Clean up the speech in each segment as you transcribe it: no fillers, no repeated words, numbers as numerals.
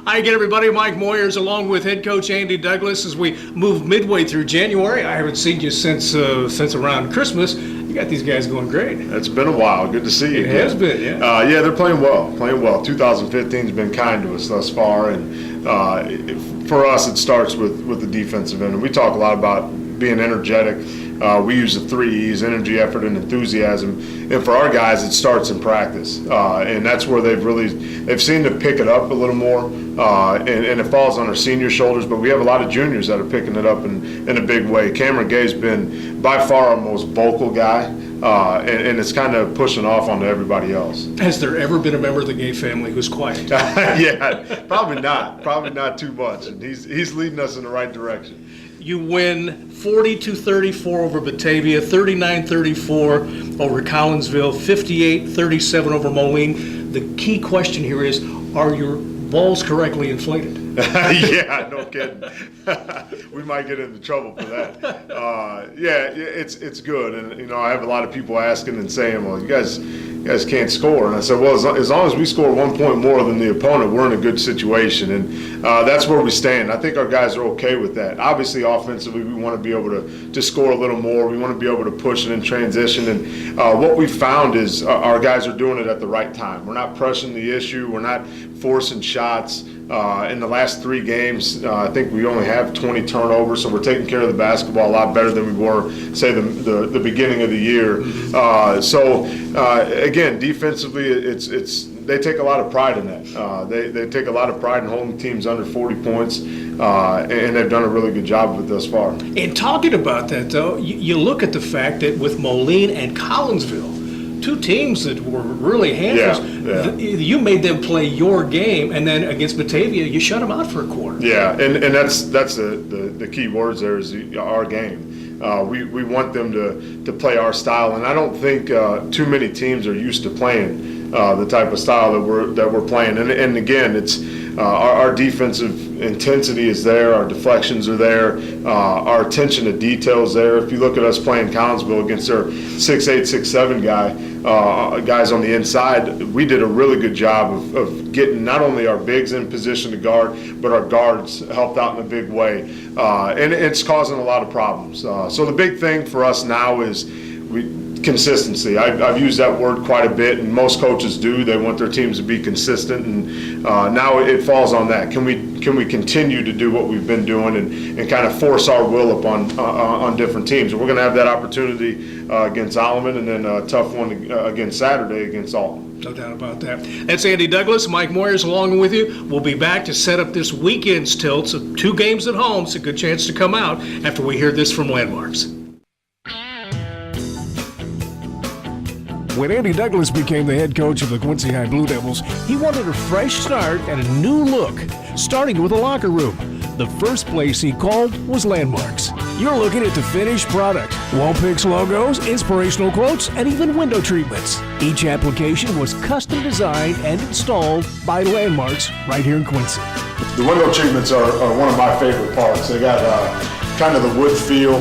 Hi again, everybody. Mike Moyers along with head coach Andy Douglas as we move midway through January. I haven't seen you since around Christmas. You got these guys going great. It's been a while. Good to see you. It has been, yeah. Yeah, they're playing well. 2015's been kind to us thus far, and for us, it starts with the defensive end. And we talk a lot about being energetic. We use the 3 E's: energy, effort, and enthusiasm. And for our guys, it starts in practice, and that's where they've seemed to pick it up a little more. And it falls on our senior shoulders, but we have a lot of juniors that are picking it up in a big way. Cameron Gay's been by far our most vocal guy, and it's kind of pushing off onto everybody else. Has there ever been a member of the Gay family who's quiet? Yeah, probably not too much, and he's leading us in the right direction. You win 42-34 over Batavia, 39-34 over Collinsville, 58-37 over Moline. The key question here is, are your balls correctly inflated? Yeah, no kidding. We might get into trouble for that. Yeah, it's good, and I have a lot of people asking and saying, "Well, you guys can't score." And I said, "Well, as long as we score 1 point more than the opponent, we're in a good situation," and that's where we stand. I think our guys are okay with that. Obviously, offensively, we want to be able to score a little more. We want to be able to push it in transition, and what we found is our guys are doing it at the right time. We're not pressing the issue. We're not forcing shots. In the last 3 games, I think we only have 20 turnovers, so we're taking care of the basketball a lot better than we were, say, the beginning of the year. Again, defensively, they take a lot of pride in that. They take a lot of pride in holding teams under 40 points, and they've done a really good job of it thus far. And talking about that, though, you look at the fact that with Moline and Collinsville, 2 teams that were really handfuls. Yeah. You made them play your game, and then against Batavia, you shut them out for a quarter. Yeah, and that's the key words there is our game. We want them to play our style, and I don't think too many teams are used to playing the type of style that we're playing. And again, it's our defensive intensity is there, our deflections are there, our attention to detail is there. If you look at us playing Collinsville against their 6'8", 6'7" guys on the inside, we did a really good job of getting not only our bigs in position to guard, but our guards helped out in a big way, and it's causing a lot of problems. So the big thing for us now is consistency. I've used that word quite a bit, and most coaches do. They want their teams to be consistent, and now it falls on that. Can we continue to do what we've been doing and kind of force our will on different teams? And we're going to have that opportunity against Alleman, and then a tough one against Saturday against Alton. No doubt about that. That's Andy Douglas. Mike Moyers along with you. We'll be back to set up this weekend's tilt. So 2 games at home. It's a good chance to come out after we hear this from Landmarks. When Andy Douglas became the head coach of the Quincy High Blue Devils, he wanted a fresh start and a new look, starting with a locker room. The first place he called was Landmarks. You're looking at the finished product, wall picks, logos, inspirational quotes, and even window treatments. Each application was custom designed and installed by Landmarks right here in Quincy. The window treatments are one of my favorite parts. They got kind of the wood feel.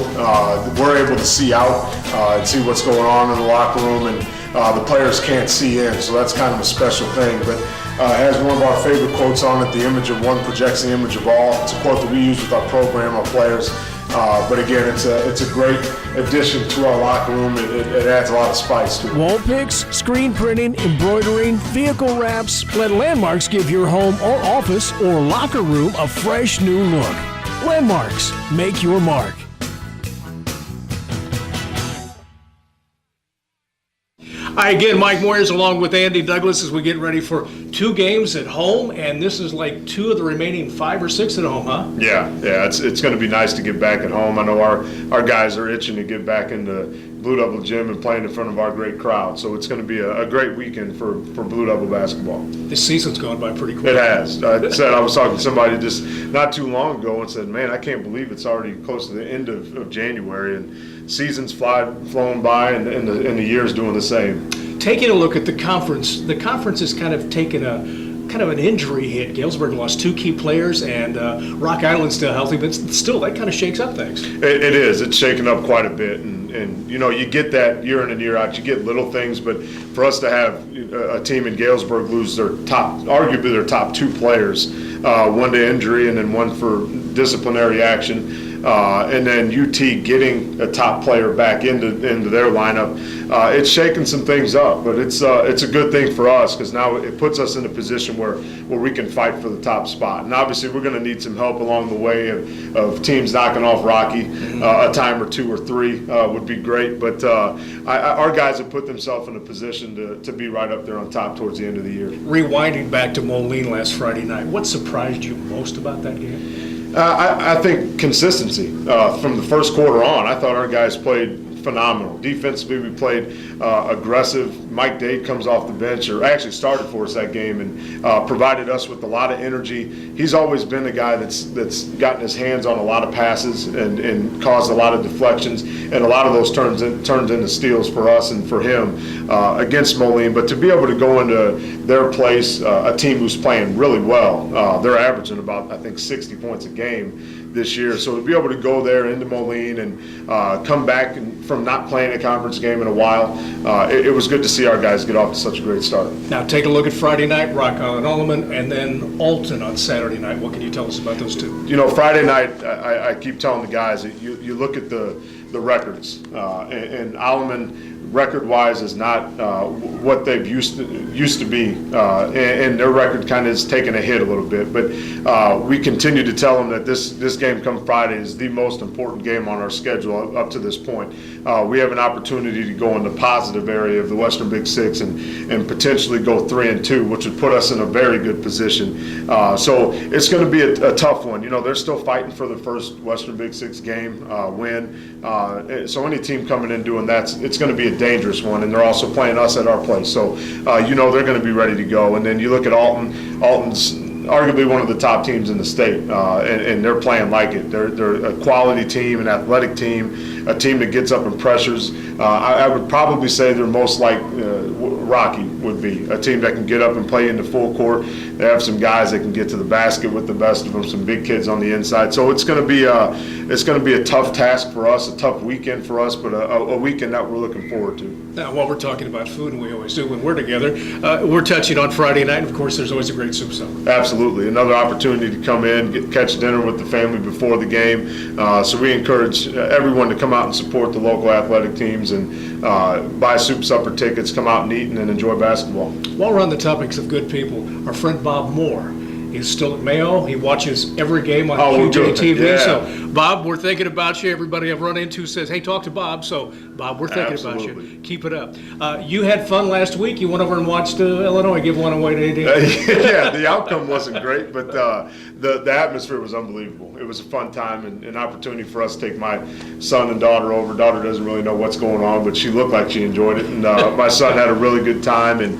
We're able to see out and see what's going on in the locker room, and the players can't see in, so that's kind of a special thing. But it has one of our favorite quotes on it: "The image of one projects the image of all." It's a quote that we use with our program, our players. But again, it's a great addition to our locker room. It adds a lot of spice to it. Wall picks, screen printing, embroidering, vehicle wraps. Let Landmarks give your home or office or locker room a fresh new look. Landmarks, make your mark. Hi again, Mike Moyers along with Andy Douglas as we get ready for 2 games at home, and this is like 2 of the remaining 5 or 6 at home, huh? Yeah, it's going to be nice to get back at home. I know our guys are itching to get back into Blue Devil Gym and playing in front of our great crowd, so it's going to be a great weekend for Blue Devil basketball. This season's gone by pretty quick. It has. I was talking to somebody just not too long ago and said, "Man, I can't believe it's already close to the end of January," and seasons flown by, and the year's doing the same. Taking a look at the conference has kind of taken an injury hit. Galesburg lost 2 key players, and Rock Island's still healthy, but still that kind of shakes up things. It is. It's shaken up quite a bit, and and you get that year in and year out. You get little things, but for us to have a team in Galesburg lose arguably their top 2 players, one to injury and then one for disciplinary action. And then UT getting a top player back into their lineup, it's shaking some things up. But it's a good thing for us because now it puts us in a position where we can fight for the top spot. And obviously we're going to need some help along the way of teams knocking off Rocky. A time or 2 or 3 would be great. But our guys have put themselves in a position to be right up there on top towards the end of the year. Rewinding back to Moline last Friday night, what surprised you most about that game? I think consistency from the first quarter on. I thought our guys played phenomenal. Defensively, we played aggressive. Mike Dade comes off the bench, or actually started for us that game, and provided us with a lot of energy. He's always been a guy that's gotten his hands on a lot of passes and caused a lot of deflections, and a lot of those turned into steals for us and for him against Moline. But to be able to go into their place, a team who's playing really well, they're averaging about, I think, 60 points a game this year. So to be able to go there into Moline and come back from not playing a conference game in a while, it was good to see our guys get off to such a great start. Now take a look at Friday night, Rock Island Ulman, and then Alton on Saturday night. What can you tell us about those two? Friday night, I keep telling the guys that you look at the records, and Ulman record-wise is not what they've used to be, and their record kind of has taken a hit a little bit. But we continue to tell them that this game come Friday is the most important game on our schedule up to this point. We have an opportunity to go in the positive area of the Western Big Six and potentially go 3-2, which would put us in a very good position. So it's going to be a tough one. They're still fighting for the first Western Big Six game win. So any team coming in doing that, it's going to be a dangerous one, and they're also playing us at our place. So they're going to be ready to go. And then you look at Alton. Alton's arguably one of the top teams in the state, and they're playing like it. They're a quality team, an athletic team, a team that gets up and pressures. I would probably say they're most like Rocky would be, a team that can get up and play in the full court. They have some guys that can get to the basket with the best of them, some big kids on the inside. So it's going to be a tough task for us, a tough weekend for us, but a weekend that we're looking forward to. Now, while we're talking about food, and we always do when we're together, we're touching on Friday night. Of course, there's always a great soup supper. Absolutely. Another opportunity to come in, catch dinner with the family before the game. So we encourage everyone to come out and support the local athletic teams and buy soup supper tickets, come out and eat and enjoy basketball. While we're on the topics of good people, our friend Bob Moore is still at Mayo. He watches every game on QJ TV. Yeah. So, Bob, we're thinking about you. Everybody I've run into says, hey, talk to Bob. So, Bob, we're thinking about you. Keep it up. You had fun last week. You went over and watched Illinois give one away to Indiana. Yeah, the outcome wasn't great, but the atmosphere was unbelievable. It was a fun time and an opportunity for us to take my son and daughter over. Daughter doesn't really know what's going on, but she looked like she enjoyed it. And my son had a really good time and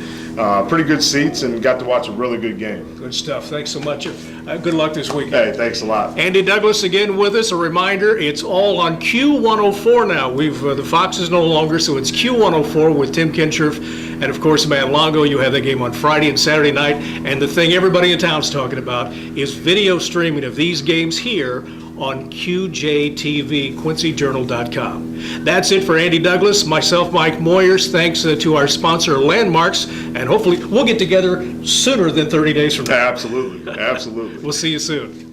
pretty good seats and got to watch a really good game. Good stuff. Thanks so much. Good luck this weekend. Hey, thanks a lot. Andy Douglas again with us. A reminder, it's all on Q104 now. The Fox is no longer, so it's Q104 with Tim Kinshirf. And, of course, Matt Longo. You have that game on Friday and Saturday night. And the thing everybody in town's talking about is video streaming of these games here on QJTV, QuincyJournal.com. That's it for Andy Douglas, myself, Mike Moyers. Thanks to our sponsor, Landmarks, and hopefully we'll get together sooner than 30 days from now. Absolutely. We'll see you soon.